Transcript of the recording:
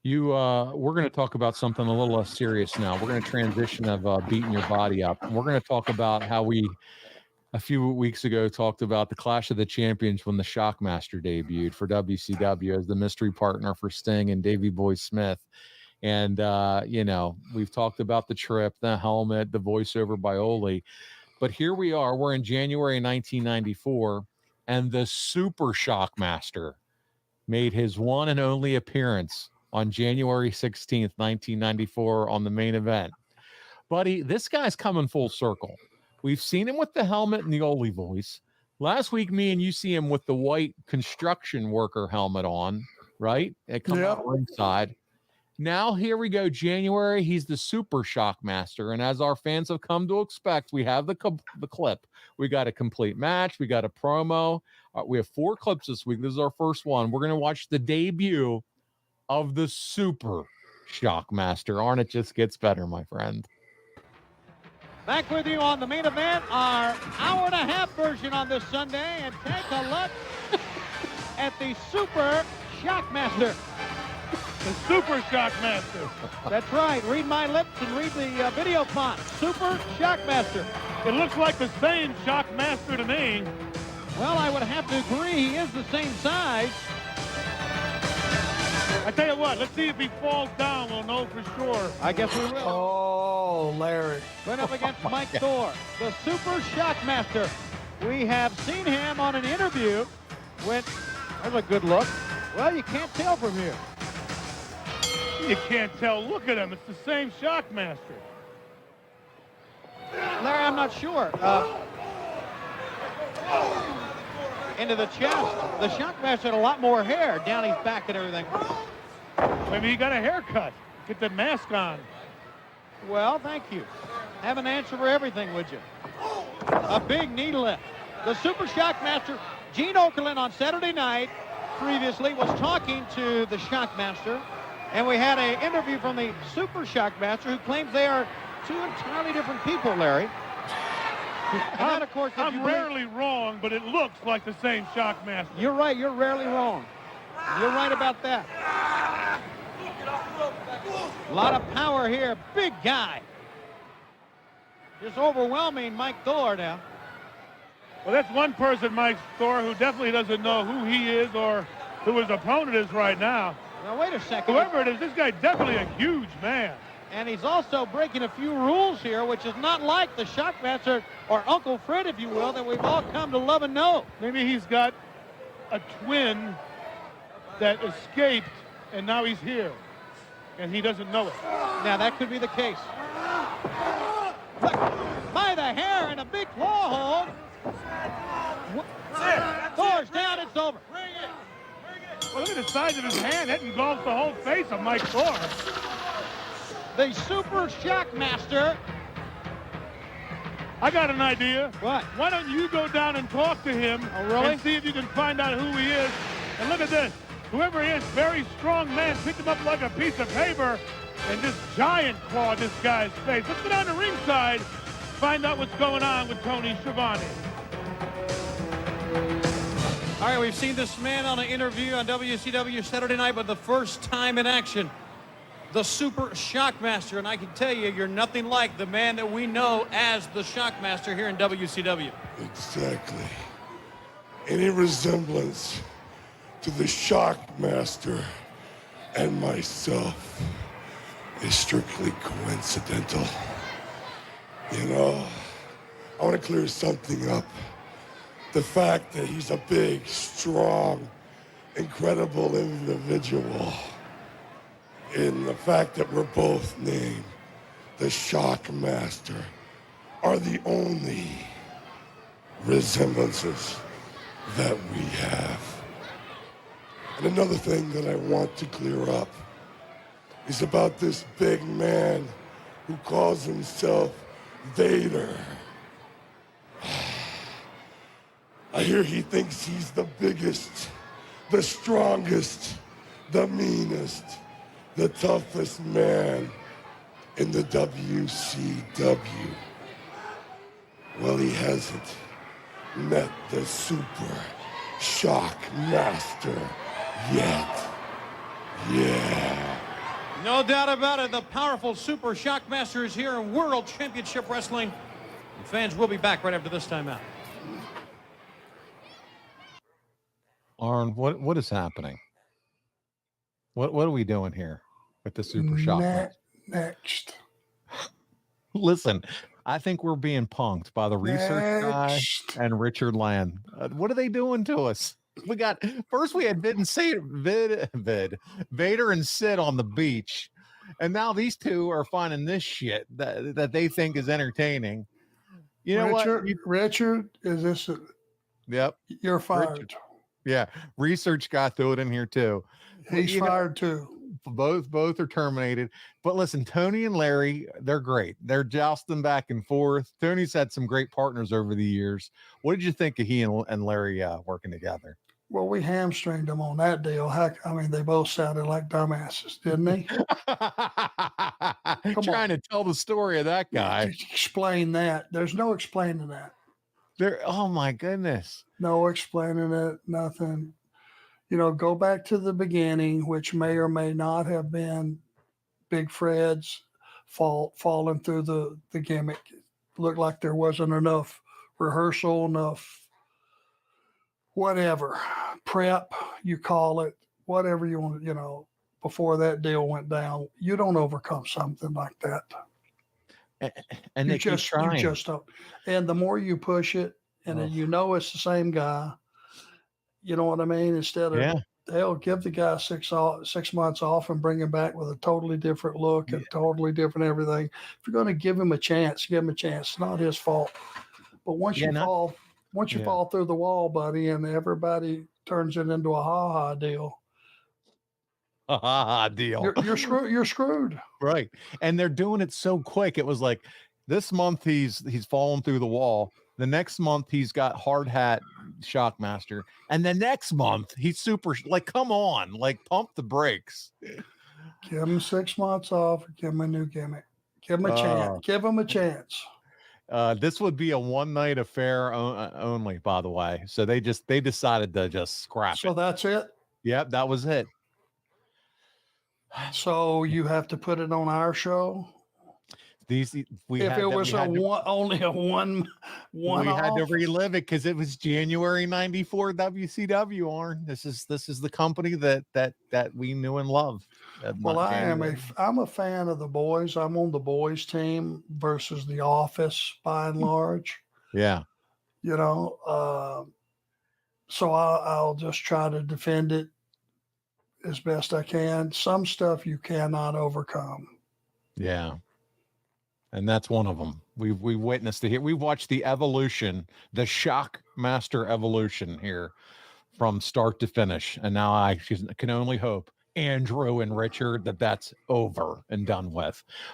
We're going to talk about something a little less serious now. We're going to transition of beating your body up. And we're going to talk about how we, a few weeks ago, talked about the Clash of the Champions when the Shockmaster debuted for WCW as the mystery partner for Sting and Davey Boy Smith. And, we've talked about the trip, the helmet, the voiceover by Ole. But here we are. We're in January 1994, and the Super Shockmaster made his one and only appearance on January 16th, 1994 on the main event. Buddy, this guy's coming full circle. We've seen him with the helmet and the Ole voice. Last week, me and you see him with the white construction worker helmet on, right? It comes out ringside. Now, here we go, January. He's the Super Shockmaster. And as our fans have come to expect, we have the clip. We got a complete match. We got a promo. We have 4 clips this week. This is our first one. We're going to watch the debut of the Super Shockmaster. Arn, it just gets better, my friend. Back with you on the main event, our hour-and-a-half version on this Sunday. And take a look at the Super Shockmaster. The Super Shockmaster. That's right. Read my lips and read the video font. Super Shockmaster. It looks like the same Shockmaster to me. Well, I would have to agree. He is the same size. I tell you what, let's see if he falls down. We'll know for sure. I guess we will. Oh, Larry. Went up against Mike Thor, the Super Shockmaster. We have seen him on an interview with, that's a good look. Well, you can't tell from here. You can't tell. Look at him. It's the same Shockmaster. Larry, I'm not sure. Into the chest. The Shockmaster had a lot more hair down his back and everything. Maybe he got a haircut. Get the mask on. Well, thank you. Have an answer for everything, would you? A big knee lift. The Super Shockmaster, Gene Okerlund on Saturday night previously was talking to the Shockmaster, and we had an interview from the Super Shockmaster who claims they are 2 entirely different people, Larry. And then, of course, I'm rarely wrong, but it looks like the same Shockmaster. You're right. You're rarely wrong. You're right about that. A lot of power here. Big guy. Just overwhelming Mike Thor now. Well, that's one person, Mike Thor, who definitely doesn't know who he is or who his opponent is right now. Now, wait a second. Whoever it is, this guy's definitely a huge man. And he's also breaking a few rules here, which is not like the Shockmaster, or Uncle Fred, if you will, that we've all come to love and know. Maybe he's got a twin that escaped, and now he's here, and he doesn't know it. Now, that could be the case. Look, by the hair and a big claw hold. Thor's down, it's over. Well, look at the size of his hand. That engulfs the whole face of Mike Thor. The Super Shockmaster. I got an idea. What? Why don't you go down and talk to him really? and see if you can find out who he is. And look at this. Whoever he is, very strong man, picked him up like a piece of paper and just giant clawed this guy's face. Let's go down to ringside, find out what's going on with Tony Schiavone. All right, we've seen this man on an interview on WCW Saturday night, but the first time in action, the Super Shockmaster. And I can tell you, you're nothing like the man that we know as the Shockmaster here in WCW. Exactly. Any resemblance to the Shockmaster and myself is strictly coincidental. You know, I want to clear something up. The fact that he's a big, strong, incredible individual, and the fact that we're both named the Shockmaster are the only resemblances that we have. And another thing that I want to clear up is about this big man who calls himself Vader. I hear he thinks he's the biggest, the strongest, the meanest, the toughest man in the WCW. Well, he hasn't met the Super Shockmaster yet. Yeah. No doubt about it. The powerful Super Shockmaster is here in World Championship Wrestling. And fans will be back right after this timeout. Arn, what is happening? What are we doing here with the Super Shockmaster? Next. Listen, I think we're being punked by the research guy Next. and Richard Land. What are they doing to us? We had Vader and Sid on the beach, and now these two are finding this shit that they think is entertaining. You know Richard, what? Richard, is this? Yep. You're fired. Richard. Yeah, research guy threw it in here too. He's fired too. Both are terminated. But listen, Tony and Larry, they're great. They're jousting back and forth. Tony's had some great partners over the years. What did you think of he and Larry working together? Well, we hamstringed them on that deal. Heck, I mean, they both sounded like dumbasses, didn't they? Trying to tell the story of that guy. Explain that. There's no explaining that. Oh my goodness. No explaining it, nothing. You know, go back to the beginning, which may or may not have been Big Fred's fault, falling through the gimmick. It looked like there wasn't enough rehearsal, enough whatever, prep, you call it, whatever you want, you know, before that deal went down. You don't overcome something like that. And you they keep trying. You just don't. And the more you push it, and then you know it's the same guy, you know what I mean? Instead of, hell, give the guy 6 months off and bring him back with a totally different look and totally different everything. If you're going to give him a chance, give him a chance. It's not his fault. But once you fall through the wall, buddy, and everybody turns it into a ha-ha deal. Deal. You're screwed. Right. And they're doing it so quick. It was like this month he's fallen through the wall. The next month he's got hard hat Shockmaster. And the next month he's super, like, come on, like, pump the brakes. Give him 6 months off. Give him a new gimmick. Give him a chance. Give him a chance. This would be a one-night affair only, by the way. So they decided to just scrap it. So that's it? Yep, that was it. So you have to put it on our show? If it was only a one we had to relive it because it was January '94 WCW. Arn, this is the company that we knew and loved. Well, I'm a fan of the boys. I'm on the boys team versus the Office by and large. Yeah, you know, so I'll just try to defend it as best I can. Some stuff you cannot overcome. Yeah. And that's one of them. We witnessed it here. We watched the evolution, the Shockmaster evolution here from start to finish. And now I can only hope, Andrew and Richard, that's over and done with.